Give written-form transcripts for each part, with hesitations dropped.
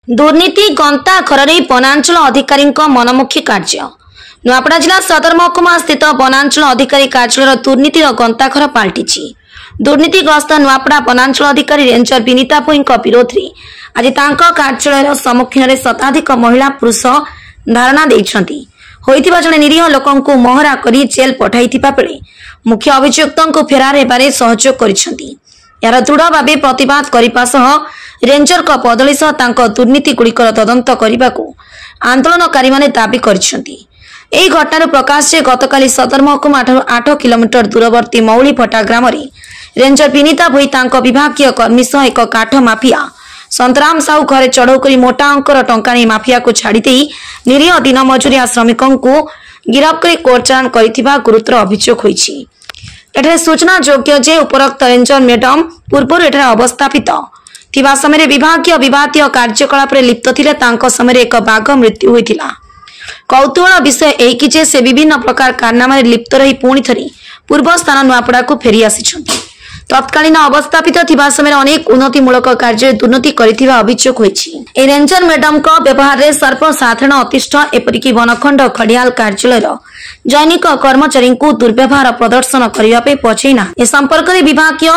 दुर्नीति गंता खररे वनांचल अधिकारी मनमुखी कार्य नुआपड़ा जिला सदर महकुमा स्थित वनांचल अधिकारी कार्यालय दुर्नीतिर गंताखर पलटि दुर्नीतिग्रस्त नुआपड़ा वनांचल अधिकारी रेंजर विनीता भोई विरोध में आज कार्यालय सम्मुखीन में शताधिक महिला पुरुष धारणा देइछंती होइतिबा जने निरीह लोकंकु महरा करी जेल पठाइथिबा बेले मुख्य अभियुक्तंकु फेरार हेबारे सहयोग करिसंती। यार दृढ़ भाव प्रतिवाद करने सह रेंजर का बदली सह तांको दुर्नीति गुड़िकर तदंत करने को आंदोलनकारी माने दाबी करिसंती। एही घटनार प्रकाश से गतकाली सदर महकुमा 8 किलोमीटर दूरवर्ती मौलीभटा ग्राम रेंजर विनीता भोई तांको विभागीय कर्मी सह एक काठ माफिया संतराम साहू घरे चढ़ऊ कर मोटा अंकर टंका नहीं माफिया को छाड़ी निरीह दिन मजुरिया श्रमिकों को गिरफ्त कर कोर्ट चालान करिथिबा गुरुतर अभियोग होईछि। एठारे सूचना योग्य जे उपरोक्त रेंजर मैडम पूर्व एठारे अवस्थापित थिबा समय विभागीय विवादीय कार्यकलाप रे लिप्त थिले तांको समय एक बाघ मृत्यु होइथिला। कौतूहल विषय एही कि जे से विभिन्न प्रकार कारनामा रे लिप्त रही पुणी थरी पूर्व स्थान नुआपड़ा को फेरी आसिछंती। तत्कालीन अवस्थापित थिबा समय अनेक उन्नतिमूलक कार्य दुर्नीति करिथिबा अभियोग होईछि। ए रेंजर मैडम को व्यवहार रे सर्वसाधारण अतिष्ठ एपरिक वनखंड खड़ियाल कार्यालय जैनिक कर्मचारी को दुर्व्यवहार प्रदर्शन करने पछैना ए संपर्क में विभागीय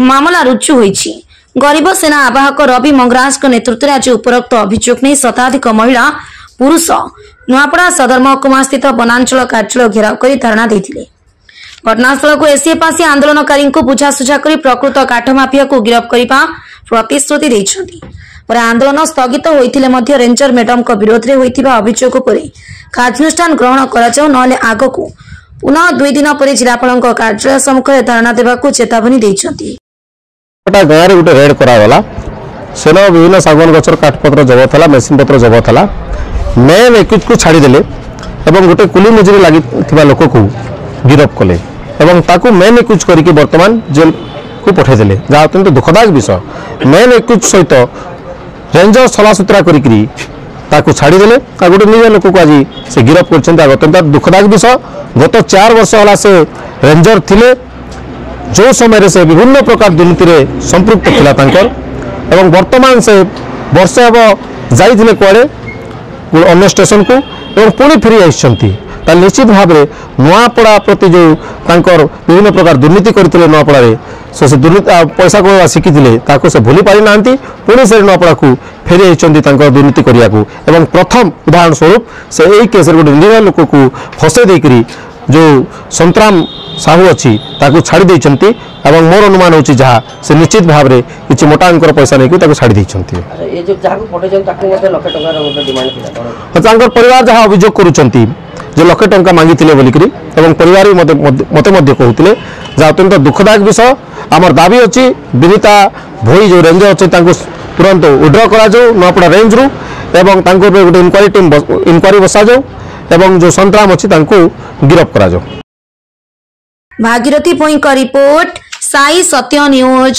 मामला रुजु होईछि। गरीब सेना आवाहक रवि मंगराज नेतृत्व में आज उपरोक्त अभियोग नहीं शताधिक महिला पुरुष नुआपड़ा सदर महकुमा स्थित वनांचल कार्यालय घेराव कर धारणा देथिले। घटनास्थल को एसीएपासी आंदोलनकारी को बुझासुझा कर प्रकृत काठ माफिया को गिरफ्त करने प्रतिश्रुति देइछंती। पर आंदोलन स्थगित होइथिले मध्य रेंजर मैडम को विरोध में होइथिबा अभियोग पर कार्यानुष्ठान ग्रहण करा जाऊ नले आगको पुनः 2 दिन पर जिलापाल कार्यालय सम्मुख में धारणा देवाक चेतावनी देइछंती। गाँव में गोटे रेड कराला सेन विभिन्न सागवान गचर काठपत्र जबत है मेसीन पत्र जबत है मेन एक्यूज को छाड़ीदे और गोटे कुली मजुरी लगी लोक को गिरफ्त कले और मेन एक्यूज करके बर्तमान जेल को पठेदेले जहाँ अत्यंत दुखदायक विषय। मेन एक्यूज सहित रेंजर सलासुतरा करके छाड़ीदे गोटे निज लोक को आज से गिरफ्त कर अत्यंत दुखदायक विषय। गत 4 वर्ष है से रेंजर थिले जो समय से विभिन्न प्रकार दुर्नीति में संपृक्त थिला तांकर एवं वर्तमान से वर्ष हम जाइए कुआड़े अन्य स्टेशन को एवं पुणी फेरी आइछंती निश्चित भाव में नुआपड़ा प्रति जो तांकर विभिन्न प्रकार दुर्नीति करते नुआपड़ा से दुर्नीति पैसा को शिखी से भूली पारि नांती पुणी से नुआपड़ा को फेरी आइछंती तांकर दुर्नीति करिया को एवं प्रथम उदाहरण स्वरूप से यही केस गोटे निरीह लोक को फसे देकरी जो संतराम साहू अच्छी ताकू छाड़ी देइछंती एवं मोर अनुमान होची जहा से निश्चित भाव में किछि मोटा अंकर पैसा नै ताकू छाड़ी देइछंती। ए जो जाकू पठेजन ताकू मते लाख टका रो डिमांड थिला तांकर परिवार जहा अभियोग करूछंती जे लाख टका मांगीथिले बोलिकरी एवं परिवार मते मध्य कहूतिले जा अत्यंत दुखदायक विषय। हमर दाबी अछि विनीता भोई जो रेंजर अछि तांको तुरंत विड्रॉ करा जाऊ नुआपड़ा रेंज रु एवं तांको गोटे इंक्वायरी बसा जाऊ एवं जो संतराम अछि तांको गिरफ्त करा जाऊ। भागीरथी भोई का रिपोर्ट साई सत्य न्यूज।